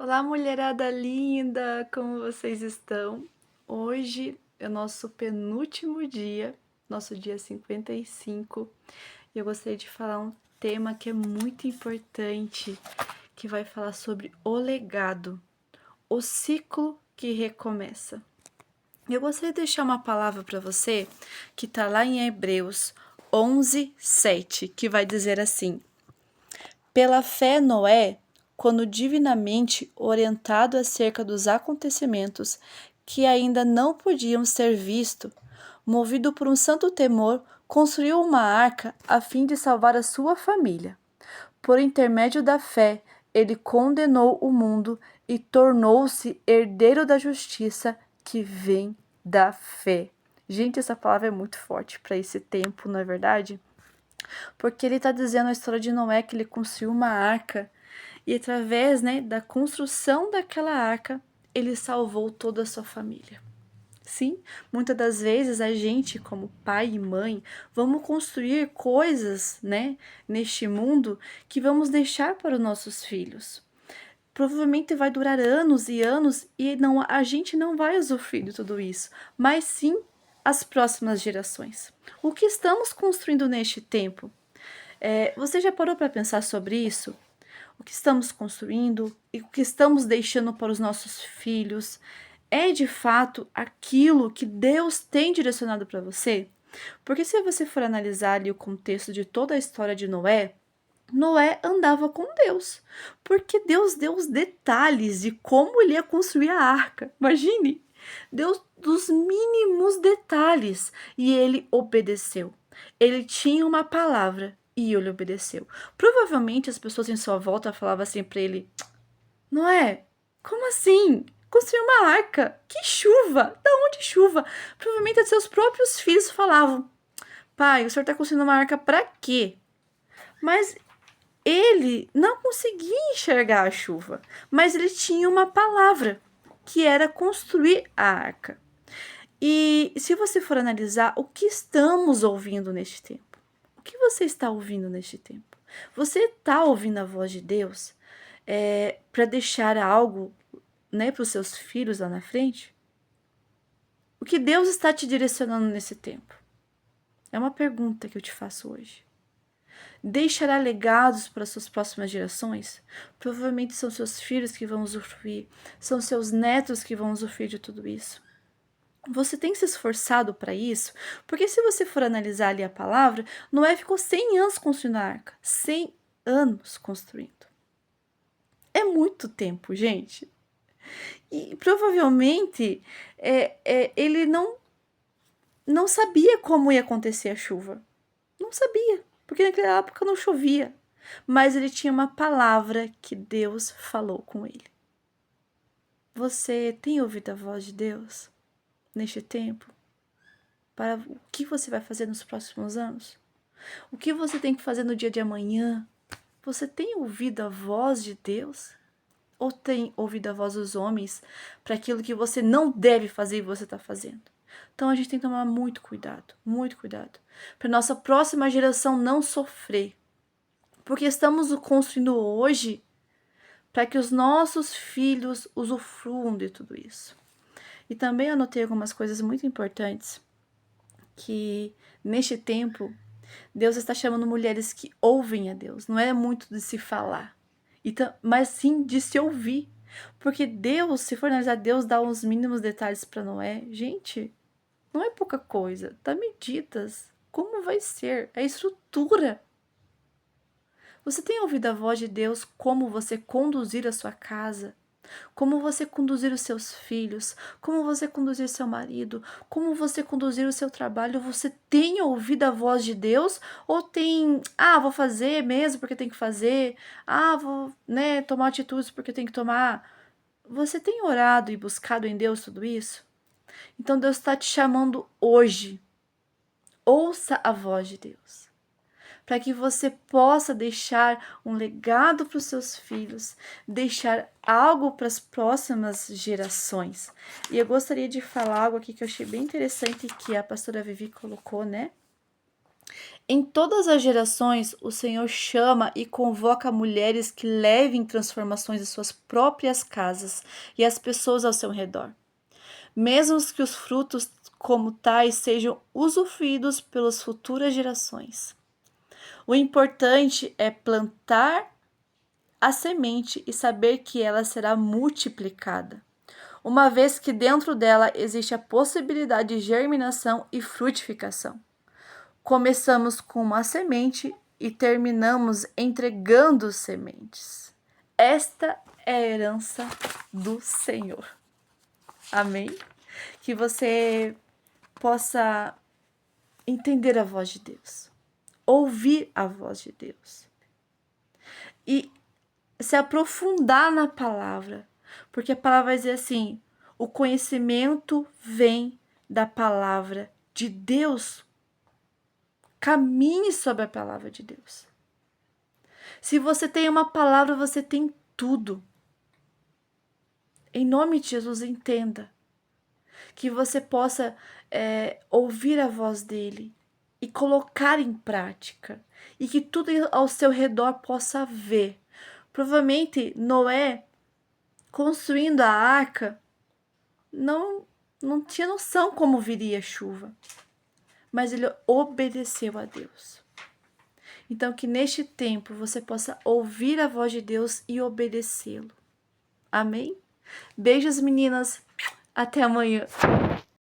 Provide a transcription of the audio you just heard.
Olá, mulherada linda! Como vocês estão? Hoje é o nosso penúltimo dia, nosso dia 55, e eu gostaria de falar um tema que é muito importante, que vai falar sobre o legado, o ciclo que recomeça. Eu gostaria de deixar uma palavra para você que está lá em Hebreus 11:7, que vai dizer assim: Pela fé, Noé, quando divinamente orientado acerca dos acontecimentos que ainda não podiam ser vistos, movido por um santo temor, construiu uma arca a fim de salvar a sua família. Por intermédio da fé, ele condenou o mundo e tornou-se herdeiro da justiça que vem da fé. Gente, essa palavra é muito forte para esse tempo, não é verdade? Porque ele está dizendo a história de Noé, que ele construiu uma arca e através, da construção daquela arca, ele salvou toda a sua família. Sim, muitas das vezes a gente, como pai e mãe, vamos construir coisas, neste mundo que vamos deixar para os nossos filhos. Provavelmente vai durar anos e anos e não, a gente não vai usufruir de tudo isso, mas sim as próximas gerações. O que estamos construindo neste tempo? Você já parou para pensar sobre isso? O que estamos construindo e o que estamos deixando para os nossos filhos é de fato aquilo que Deus tem direcionado para você? Porque se você for analisar ali o contexto de toda a história de Noé, Noé andava com Deus, porque Deus deu os detalhes de como ele ia construir a arca. Imagine, Deus dos mínimos detalhes e ele obedeceu. Ele tinha uma palavra e ele obedeceu. Provavelmente as pessoas em sua volta falavam assim para ele: Noé, como assim? Construir uma arca? Que chuva? Da onde chuva? Provavelmente seus próprios filhos falavam: Pai, o senhor está construindo uma arca para quê? Mas ele não conseguia enxergar a chuva, mas ele tinha uma palavra, que era construir a arca. E se você for analisar o que estamos ouvindo neste tempo, o que você está ouvindo neste tempo? Você está ouvindo a voz de Deus para deixar algo, para os seus filhos lá na frente? O que Deus está te direcionando nesse tempo? É uma pergunta que eu te faço hoje. Deixará legados para suas próximas gerações? Provavelmente são seus filhos que vão usufruir, são seus netos que vão usufruir de tudo isso. Você tem se esforçado para isso? Porque se você for analisar ali a palavra, Noé ficou 100 anos construindo a arca. 100 anos construindo. É muito tempo, gente. E provavelmente ele não sabia como ia acontecer a chuva. Não sabia, porque naquela época não chovia. Mas ele tinha uma palavra que Deus falou com ele. Você tem ouvido a voz de Deus neste tempo? Para o que você vai fazer nos próximos anos? O que você tem que fazer no dia de amanhã? Você tem ouvido a voz de Deus? Ou tem ouvido a voz dos homens para aquilo que você não deve fazer e você está fazendo? Então a gente tem que tomar muito cuidado, para nossa próxima geração não sofrer. Porque estamos construindo hoje para que os nossos filhos usufruam de tudo isso. E também anotei algumas coisas muito importantes que neste tempo Deus está chamando mulheres que ouvem a Deus. Não é muito de se falar, mas sim de se ouvir. Porque Deus, se for analisar, Deus dá os mínimos detalhes para Noé. Gente, não é pouca coisa. Dá medidas. Como vai ser? É estrutura. Você tem ouvido a voz de Deus como você conduzir a sua casa? Como você conduzir os seus filhos? Como você conduzir seu marido? Como você conduzir o seu trabalho? Você tem ouvido a voz de Deus? Ou tem, vou fazer mesmo porque tem que fazer? Vou, tomar atitudes porque tem que tomar? Você tem orado e buscado em Deus tudo isso? Então Deus está te chamando hoje. Ouça a voz de Deus, para que você possa deixar um legado para os seus filhos, deixar algo para as próximas gerações. E eu gostaria de falar algo aqui que eu achei bem interessante que a pastora Vivi colocou, Em todas as gerações, o Senhor chama e convoca mulheres que levem transformações em suas próprias casas e as pessoas ao seu redor, mesmo que os frutos como tais sejam usufruídos pelas futuras gerações. O importante é plantar a semente e saber que ela será multiplicada, uma vez que dentro dela existe a possibilidade de germinação e frutificação. Começamos com uma semente e terminamos entregando sementes. Esta é a herança do Senhor. Amém? Que você possa entender a voz de Deus, ouvir a voz de Deus e se aprofundar na palavra, porque a palavra vai dizer assim: o conhecimento vem da palavra de Deus. Caminhe sobre a palavra de Deus. Se você tem uma palavra, você tem tudo. Em nome de Jesus, entenda que você possa ouvir a voz dele e colocar em prática, e que tudo ao seu redor possa ver. Provavelmente Noé, construindo a arca, não tinha noção como viria a chuva, mas ele obedeceu a Deus. Então, que neste tempo você possa ouvir a voz de Deus e obedecê-lo. Amém? Beijos, meninas. Até amanhã.